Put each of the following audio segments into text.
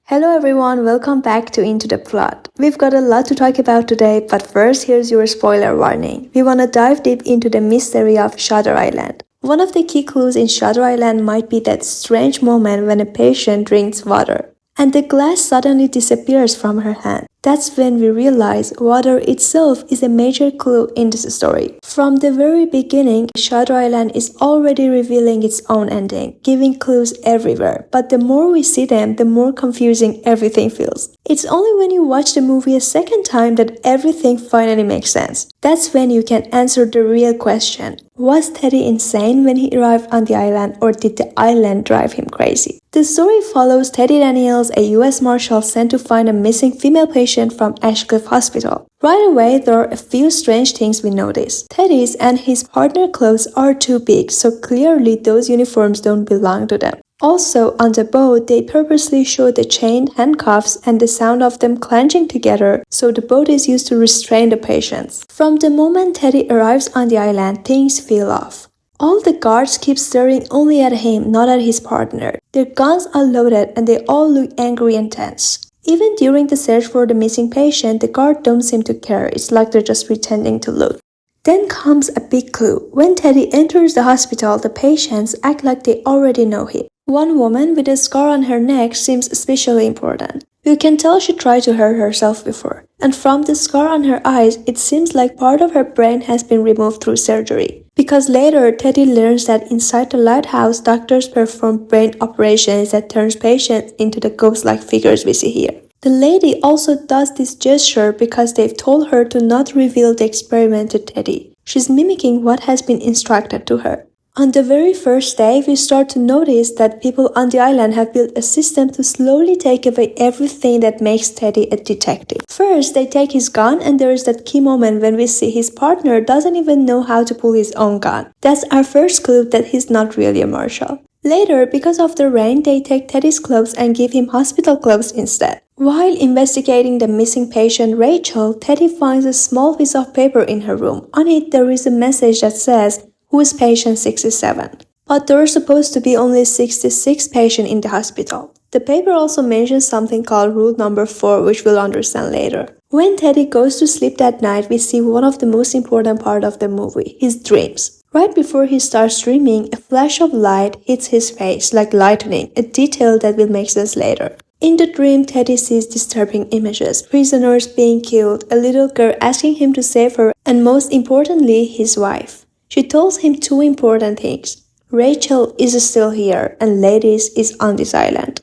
Hello everyone, welcome back to Into the Plot. We've got a lot to talk about today, but first here's your spoiler warning. We wanna dive deep into the mystery of Shutter Island. One of the key clues in Shutter Island might be that strange moment when a patient drinks water, and the glass suddenly disappears from her hand. That's when we realize water itself is a major clue in this story. From the very beginning, Shutter Island is already revealing its own ending, giving clues everywhere. But the more we see them, the more confusing everything feels. It's only when you watch the movie a second time that everything finally makes sense. That's when you can answer the real question. Was Teddy insane when he arrived on the island, or did the island drive him crazy? The story follows Teddy Daniels, a US Marshal sent to find a missing female patient from Ashcliff Hospital. Right away, there are a few strange things we notice. Teddy's and his partner's clothes are too big, so clearly those uniforms don't belong to them. Also, on the boat, they purposely show the chained handcuffs and the sound of them clenching together, so the boat is used to restrain the patients. From the moment Teddy arrives on the island, things feel off. All the guards keep staring only at him, not at his partner. Their guns are loaded and they all look angry and tense. Even during the search for the missing patient, the guards don't seem to care. It's like they're just pretending to look. Then comes a big clue. When Teddy enters the hospital, the patients act like they already know him. One woman with a scar on her neck seems especially important. You can tell she tried to hurt herself before. And from the scar on her eyes, it seems like part of her brain has been removed through surgery. Because later, Teddy learns that inside the lighthouse, doctors perform brain operations that turns patients into the ghost-like figures we see here. The lady also does this gesture because they've told her to not reveal the experiment to Teddy. She's mimicking what has been instructed to her. On the very first day, we start to notice that people on the island have built a system to slowly take away everything that makes Teddy a detective. First, they take his gun, and there is that key moment when we see his partner doesn't even know how to pull his own gun. That's our first clue that he's not really a marshal. Later, because of the rain, they take Teddy's clothes and give him hospital clothes instead. While investigating the missing patient Rachel, Teddy finds a small piece of paper in her room. On it, there is a message that says, "Who is patient 67? But there are supposed to be only 66 patients in the hospital. The paper also mentions something called Rule Number 4, which we'll understand later. When Teddy goes to sleep that night, we see one of the most important parts of the movie, his dreams. Right before he starts dreaming, a flash of light hits his face like lightning, a detail that will make sense later. In the dream, Teddy sees disturbing images, prisoners being killed, a little girl asking him to save her, and most importantly, his wife. She tells him two important things. Rachel is still here, and Ladies is on this island.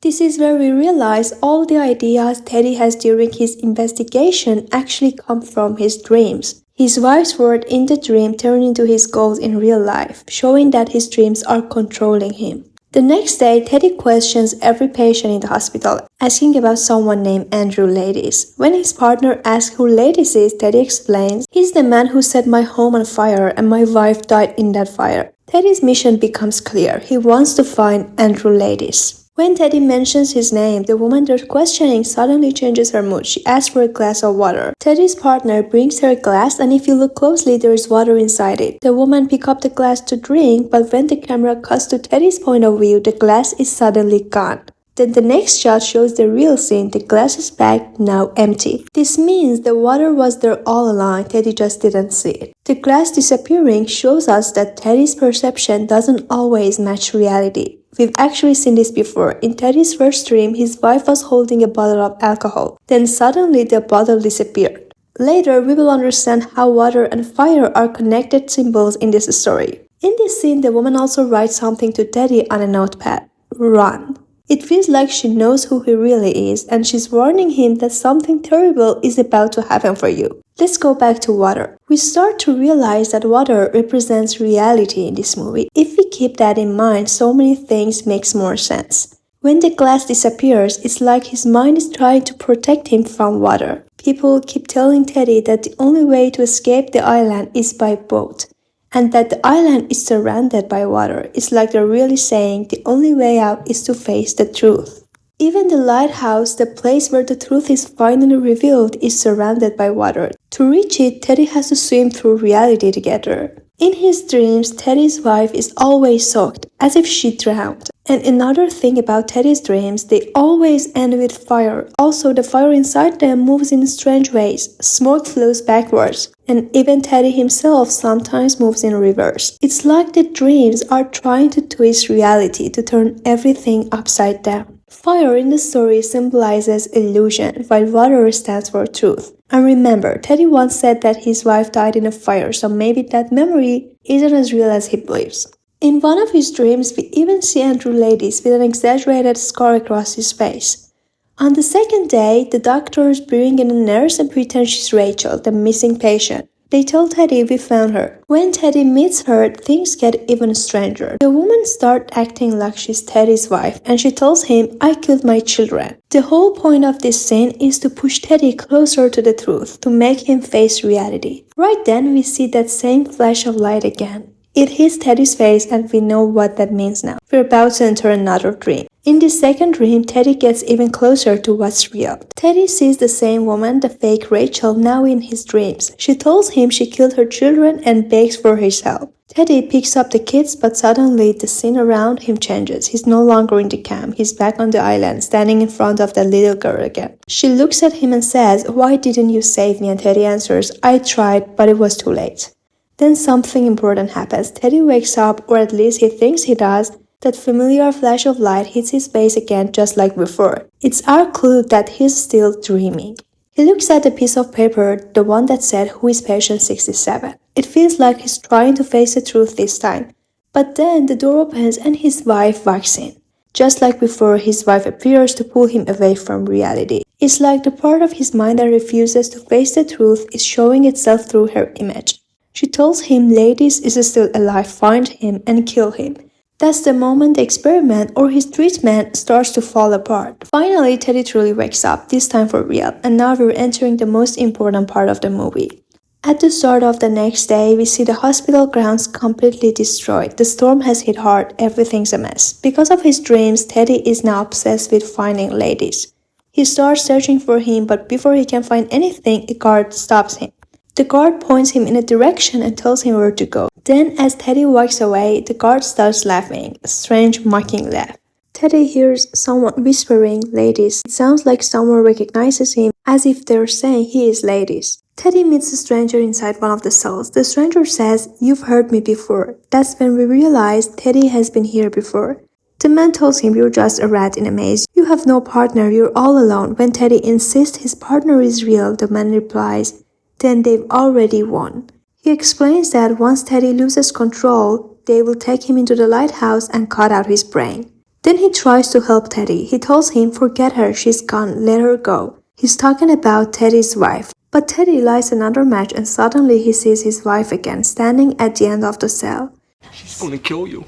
This is where we realize all the ideas Teddy has during his investigation actually come from his dreams. His wife's word in the dream turn into his goals in real life, showing that his dreams are controlling him. The next day, Teddy questions every patient in the hospital, asking about someone named Andrew Ladies. When his partner asks who Ladies is, Teddy explains, "He's the man who set my home on fire and my wife died in that fire." Teddy's mission becomes clear. He wants to find Andrew Ladies. When Teddy mentions his name, the woman they're questioning suddenly changes her mood. She asks for a glass of water. Teddy's partner brings her a glass, and if you look closely, there is water inside it. The woman picks up the glass to drink, but when the camera cuts to Teddy's point of view, the glass is suddenly gone. Then the next shot shows the real scene. The glass is back, now empty. This means the water was there all along, Teddy just didn't see it. The glass disappearing shows us that Teddy's perception doesn't always match reality. We've actually seen this before. In Teddy's first dream, his wife was holding a bottle of alcohol. Then suddenly the bottle disappeared. Later, we will understand how water and fire are connected symbols in this story. In this scene, the woman also writes something to Teddy on a notepad. Run. It feels like she knows who he really is, and she's warning him that something terrible is about to happen for you. Let's go back to water. We start to realize that water represents reality in this movie. If we keep that in mind, so many things makes more sense. When the glass disappears, it's like his mind is trying to protect him from water. People keep telling Teddy that the only way to escape the island is by boat, and that the island is surrounded by water. It's like they're really saying the only way out is to face the truth. Even the lighthouse, the place where the truth is finally revealed, is surrounded by water. To reach it, Teddy has to swim through reality together. In his dreams, Teddy's wife is always soaked, as if she drowned. And another thing about Teddy's dreams, they always end with fire. Also, the fire inside them moves in strange ways. Smoke flows backwards. And even Teddy himself sometimes moves in reverse. It's like the dreams are trying to twist reality to turn everything upside down. Fire in the story symbolizes illusion, while water stands for truth. And remember, Teddy once said that his wife died in a fire, so maybe that memory isn't as real as he believes. In one of his dreams, we even see Andrew Ladies with an exaggerated scar across his face. On the second day, the doctors bring in a nurse and pretend she's Rachel, the missing patient. They tell Teddy we found her. When Teddy meets her, things get even stranger. The woman starts acting like she's Teddy's wife, and she tells him, I killed my children. The whole point of this scene is to push Teddy closer to the truth, to make him face reality. Right then, we see that same flash of light again. It hits Teddy's face and we know what that means now. We're about to enter another dream. In this second dream, Teddy gets even closer to what's real. Teddy sees the same woman, the fake Rachel, now in his dreams. She tells him she killed her children and begs for his help. Teddy picks up the kids, but suddenly the scene around him changes. He's no longer in the camp. He's back on the island, standing in front of the little girl again. She looks at him and says, why didn't you save me? And Teddy answers, I tried, but it was too late. Then something important happens. Teddy wakes up, or at least he thinks he does. That familiar flash of light hits his face again just like before. It's our clue that he's still dreaming. He looks at the piece of paper, the one that said, who is patient 67. It feels like he's trying to face the truth this time. But then the door opens and his wife walks in. Just like before, his wife appears to pull him away from reality. It's like the part of his mind that refuses to face the truth is showing itself through her image. She tells him Ladies is still alive, find him and kill him. That's the moment the experiment or his treatment starts to fall apart. Finally, Teddy truly wakes up, this time for real, and now we're entering the most important part of the movie. At the start of the next day, we see the hospital grounds completely destroyed. The storm has hit hard, everything's a mess. Because of his dreams, Teddy is now obsessed with finding Ladies. He starts searching for him, but before he can find anything, a guard stops him. The guard points him in a direction and tells him where to go. Then, as Teddy walks away, the guard starts laughing, a strange, mocking laugh. Teddy hears someone whispering, Ladies. It sounds like someone recognizes him, as if they're saying he is Ladies. Teddy meets a stranger inside one of the cells. The stranger says, You've heard me before. That's when we realize Teddy has been here before. The man tells him, You're just a rat in a maze. You have no partner, you're all alone. When Teddy insists his partner is real, the man replies, Then they've already won. He explains that once Teddy loses control, they will take him into the lighthouse and cut out his brain. Then he tries to help Teddy. He tells him, Forget her, she's gone, let her go. He's talking about Teddy's wife. But Teddy lights another match and suddenly he sees his wife again, standing at the end of the cell. She's gonna kill you.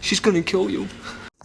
She's gonna kill you.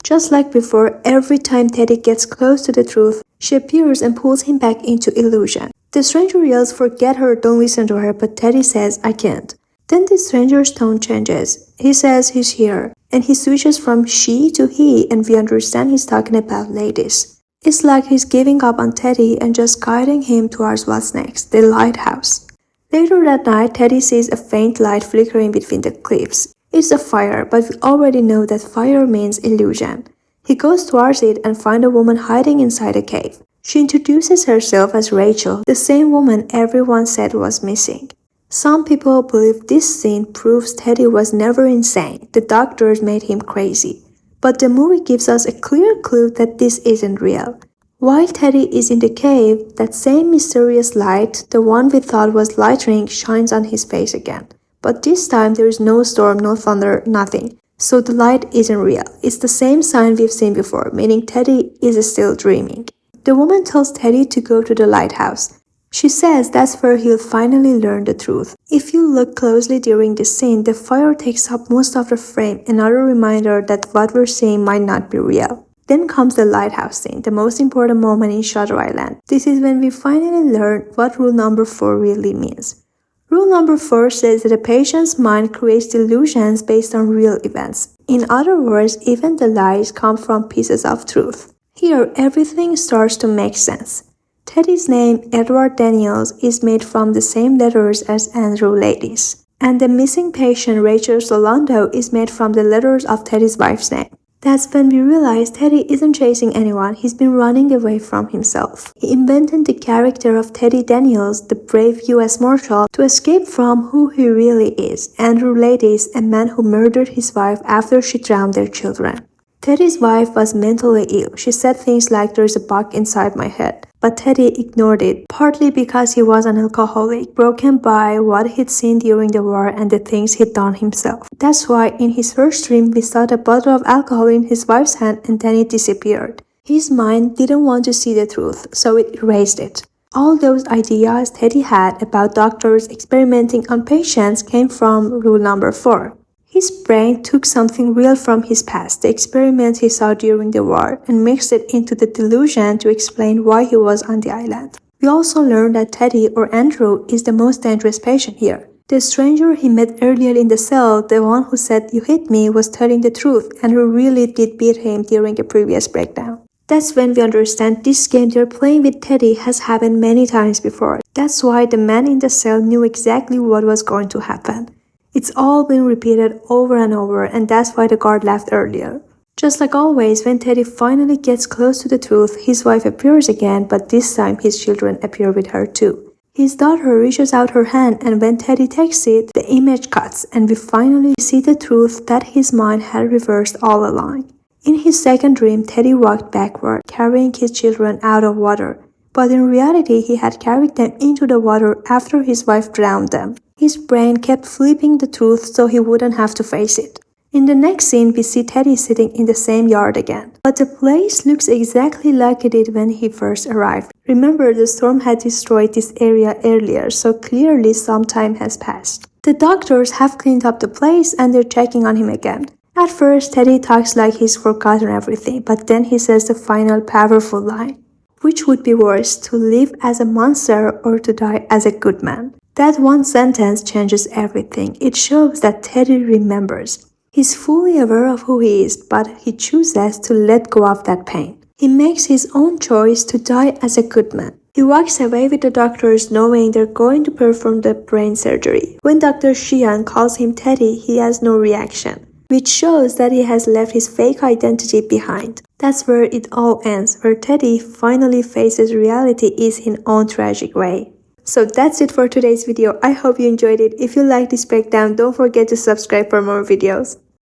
Just like before, every time Teddy gets close to the truth, she appears and pulls him back into illusion. The stranger yells, Forget her, don't listen to her, but Teddy says, I can't. Then the stranger's tone changes. He says he's here, and he switches from she to he, and we understand he's talking about Ladies. It's like he's giving up on Teddy and just guiding him towards what's next, the lighthouse. Later that night, Teddy sees a faint light flickering between the cliffs. It's a fire, but we already know that fire means illusion. He goes towards it and finds a woman hiding inside a cave. She introduces herself as Rachel, the same woman everyone said was missing. Some people believe this scene proves Teddy was never insane. The doctors made him crazy. But the movie gives us a clear clue that this isn't real. While Teddy is in the cave, that same mysterious light, the one we thought was lightning, shines on his face again. But this time there is no storm, no thunder, nothing. So the light isn't real. It's the same sign we've seen before, meaning Teddy is still dreaming. The woman tells Teddy to go to the lighthouse. She says that's where he'll finally learn the truth. If you look closely during this scene, the fire takes up most of the frame, another reminder that what we're seeing might not be real. Then comes the lighthouse scene, the most important moment in Shutter Island. This is when we finally learn what rule number 4 really means. Rule number 4 says that a patient's mind creates delusions based on real events. In other words, even the lies come from pieces of truth. Here, everything starts to make sense. Teddy's name, Edward Daniels, is made from the same letters as Andrew Ladies. And the missing patient Rachel Solando is made from the letters of Teddy's wife's name. That's when we realize Teddy isn't chasing anyone, he's been running away from himself. He invented the character of Teddy Daniels, the brave US Marshal, to escape from who he really is. Andrew Ladies, a man who murdered his wife after she drowned their children. Teddy's wife was mentally ill. She said things like, "There's a bug inside my head." But Teddy ignored it, partly because he was an alcoholic, broken by what he'd seen during the war and the things he'd done himself. That's why in his first dream we saw the bottle of alcohol in his wife's hand and then it disappeared. His mind didn't want to see the truth, so it erased it. All those ideas Teddy had about doctors experimenting on patients came from rule number 4. His brain took something real from his past, the experiment he saw during the war, and mixed it into the delusion to explain why he was on the island. We also learned that Teddy, or Andrew, is the most dangerous patient here. The stranger he met earlier in the cell, the one who said, "You hit me," was telling the truth and who really did beat him during a previous breakdown. That's when we understand this game they're playing with Teddy has happened many times before. That's why the man in the cell knew exactly what was going to happen. It's all been repeated over and over, and that's why the guard left earlier. Just like always, when Teddy finally gets close to the truth, his wife appears again, but this time his children appear with her too. His daughter reaches out her hand, and when Teddy takes it, the image cuts, and we finally see the truth that his mind had reversed all along. In his second dream, Teddy walked backward, carrying his children out of water. But in reality, he had carried them into the water after his wife drowned them. His brain kept flipping the truth so he wouldn't have to face it. In the next scene, we see Teddy sitting in the same yard again. But the place looks exactly like it did when he first arrived. Remember, the storm had destroyed this area earlier, so clearly some time has passed. The doctors have cleaned up the place and they're checking on him again. At first, Teddy talks like he's forgotten everything, but then he says the final powerful line. Which would be worse, to live as a monster or to die as a good man? That one sentence changes everything. It shows that Teddy remembers. He's fully aware of who he is, but he chooses to let go of that pain. He makes his own choice to die as a good man. He walks away with the doctors knowing they're going to perform the brain surgery. When Dr. Sheehan calls him Teddy, he has no reaction, which shows that he has left his fake identity behind. That's where it all ends, where Teddy finally faces reality in his own tragic way. So that's it for today's video. I hope you enjoyed it. If you like this breakdown, don't forget to subscribe for more videos.